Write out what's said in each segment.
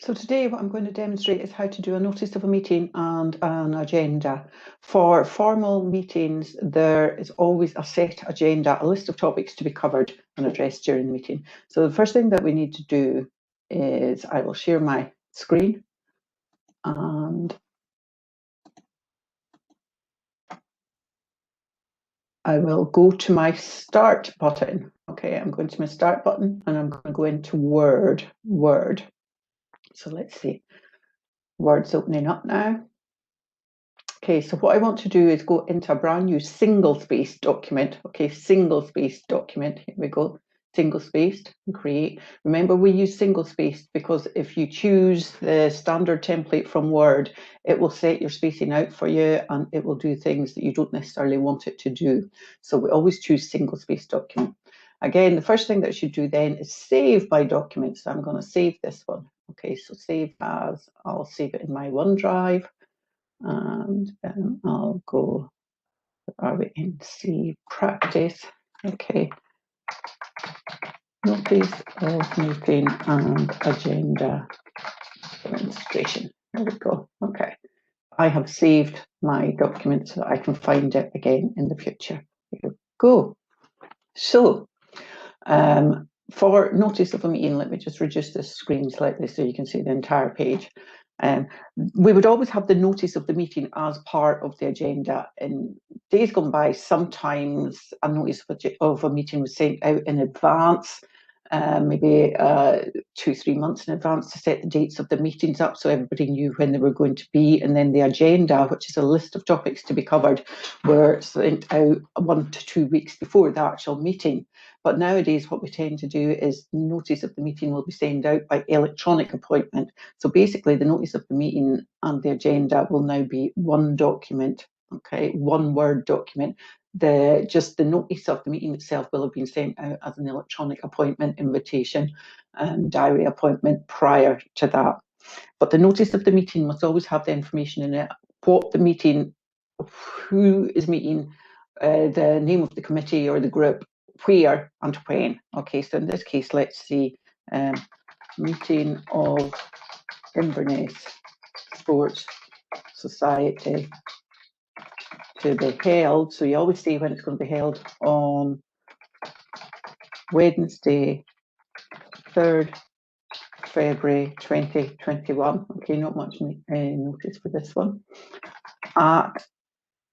So today what I'm going to demonstrate is how to do a notice of a meeting and an agenda. For formal meetings, there is always a set agenda, a list of topics to be covered and addressed during the meeting. So the first thing that we need to do is I will share my screen and I will go to my start button. Okay, I'm going to my start button and I'm going to go into Word. So let's see. Word's opening up now. Okay, so what I want to do is go into a brand new single-spaced document. Okay, single-spaced document. Here we go. Single-spaced, create. Remember, we use single-spaced because if you choose the standard template from Word, it will set your spacing out for you and it will do things that you don't necessarily want it to do. So we always choose single-spaced document. Again, the first thing that I should do then is save my document. So I'm going to save this one. Okay, so save as, I'll save it in my OneDrive. And I'll go, are we in C practice? Okay, notice of meeting and agenda demonstration. There we go. Okay, I have saved my document so that I can find it again in the future. Here we go. So, for notice of a meeting, let me just reduce this screen slightly so you can see the entire page. We would always have the notice of the meeting as part of the agenda. In days gone by, sometimes a notice of a meeting was sent out in advance, maybe 2-3 months in advance to set the dates of the meetings up so everybody knew when they were going to be. And then the agenda, which is a list of topics to be covered, were sent out 1 to 2 weeks before the actual meeting. But nowadays, what we tend to do is notice of the meeting will be sent out by electronic appointment. So basically, the notice of the meeting and the agenda will now be one document, okay, one Word document. Just the notice of the meeting itself will have been sent out as an electronic appointment invitation and diary appointment prior to that. But the notice of the meeting must always have the information in it, what the meeting, who is meeting, the name of the committee or the group, where and when. Okay, so in this case, let's see, meeting of Inverness Sports Society to be held. So you always say when it's going to be held on Wednesday, 3rd February 2021. Okay, not much notice for this one.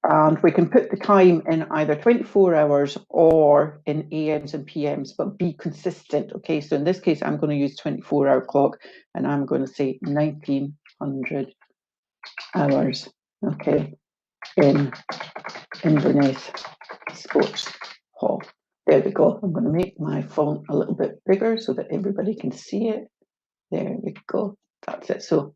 And we can put the time in either 24 hours or in AMs and PMs, but be consistent. Okay, so in this case, I'm going to use 24-hour clock and I'm going to say 1900 hours, okay, in Inverness Sports Hall. There we go. I'm going to make my font a little bit bigger so that everybody can see it. There we go. That's it. So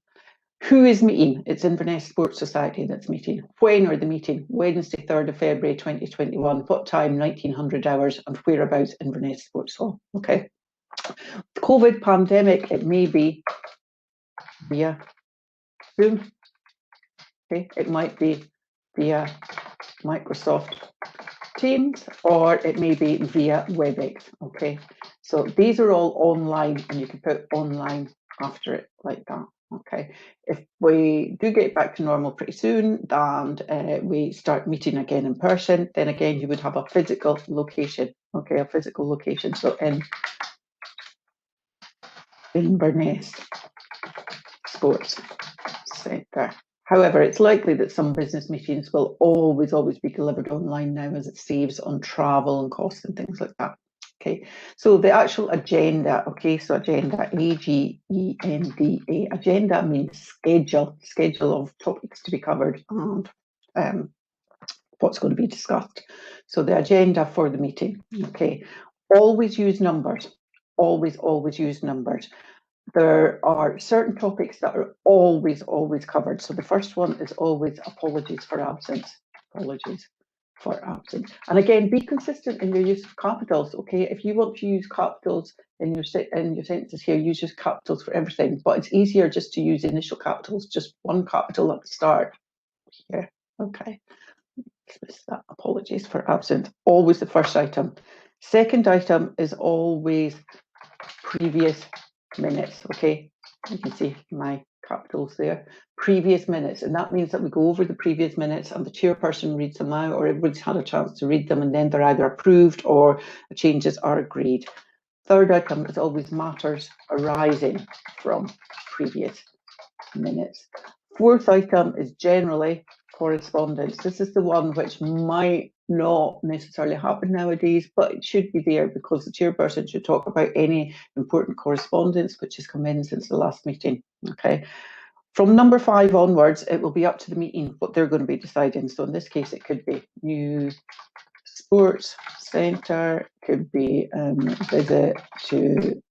who is meeting? It's Inverness Sports Society that's meeting. When are they meeting? Wednesday, 3rd of February 2021. What time? 1900 hours. And whereabouts? Inverness Sports Hall. Okay. The COVID pandemic, it may be via Zoom. Okay. It might be via Microsoft Teams, or it may be via WebEx. Okay. So these are all online, and you can put online after it like that. Okay, if we do get back to normal pretty soon and we start meeting again in person, then again you would have a physical location. Okay, a physical location. So in Inverness Sports Centre. However, it's likely that some business meetings will always be delivered online now, as it saves on travel and costs and things like that. Okay, so the actual agenda, okay, so agenda, A-G-E-N-D-A, agenda means schedule of topics to be covered and what's going to be discussed. So the agenda for the meeting, okay, always use numbers, always use numbers. There are certain topics that are always covered. So the first one is always apologies for absence. Apologies for absence. And again, be consistent in your use of capitals. Okay, if you want to use capitals in your sentences here, use just capitals for everything. But it's easier just to use initial capitals, just one capital at the start. Here, okay. That apologies for absence. Always the first item. Second item is always previous minutes. Okay, You can see my capitals there. Previous minutes, and that means that we go over the previous minutes and the chairperson reads them out, or everybody's had a chance to read them, and then they're either approved or the changes are agreed. Third item is always matters arising from previous minutes. Fourth item is generally correspondence. This is the one which might not necessarily happen nowadays, but it should be there because the chairperson should talk about any important correspondence which has come in since the last meeting. Okay. From number 5 onwards, it will be up to the meeting what they're going to be deciding. So in this case, it could be new sports centre, could be visit to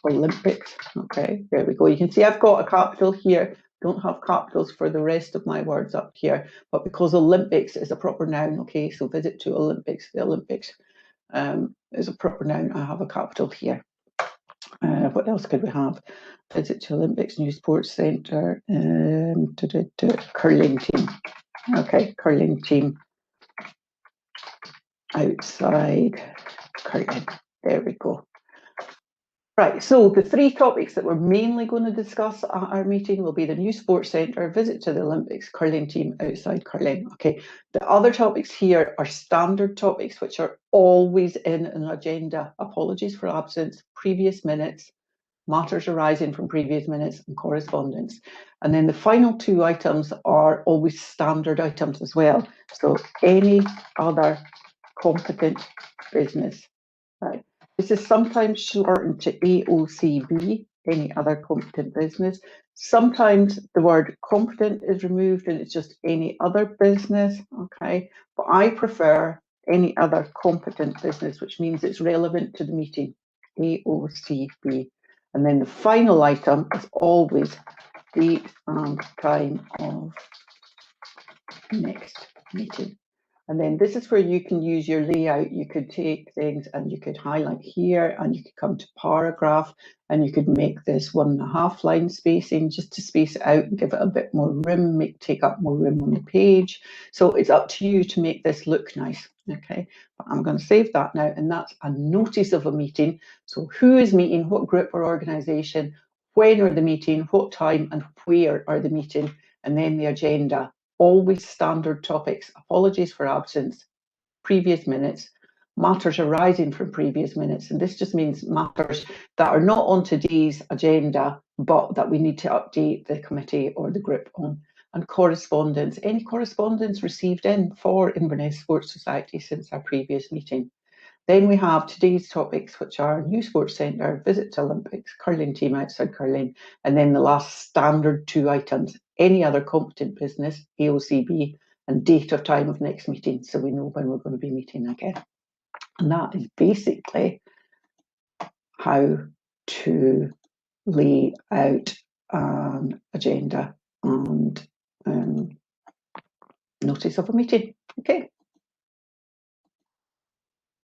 Olympics. Okay, there we go. You can see I've got a capital here. Don't have capitals for the rest of my words up here, but because Olympics is a proper noun, okay, so visit to Olympics, the Olympics is a proper noun, I have a capital here. What else could we have? Visit to Olympics, new sports centre, curling team. Okay, curling team outside curling. There we go. Right, so the 3 topics that we're mainly going to discuss at our meeting will be the new sports centre, visit to the Olympics, curling team outside curling. Okay, the other topics here are standard topics which are always in an agenda. Apologies for absence, previous minutes, matters arising from previous minutes, and correspondence. And then the final 2 items are always standard items as well. So any other competent business. Right. This is sometimes shortened to AOCB, any other competent business. Sometimes the word competent is removed and it's just any other business, okay? But I prefer any other competent business, which means it's relevant to the meeting, AOCB. And then the final item is always date and time of next meeting. And then this is where you can use your layout. You could take things and you could highlight here and you could come to paragraph and you could make this 1.5 line spacing just to space it out and give it a bit more room, take up more room on the page. So it's up to you to make this look nice. Okay, but I'm going to save that now, and that's a notice of a meeting. So who is meeting, what group or organisation, when are the meeting, what time and where are the meeting, and then the agenda. Always standard topics. Apologies for absence, previous minutes, matters arising from previous minutes. And this just means matters that are not on today's agenda, but that we need to update the committee or the group on. And correspondence, any correspondence received in for Inverness Sports Society since our previous meeting. Then we have today's topics, which are new sports centre, visit to Olympics, curling team outside curling, and then the last standard 2 items, any other competent business, AOCB, and date or time of next meeting, so we know when we're going to be meeting again. And that is basically how to lay out an agenda and notice of a meeting. Okay.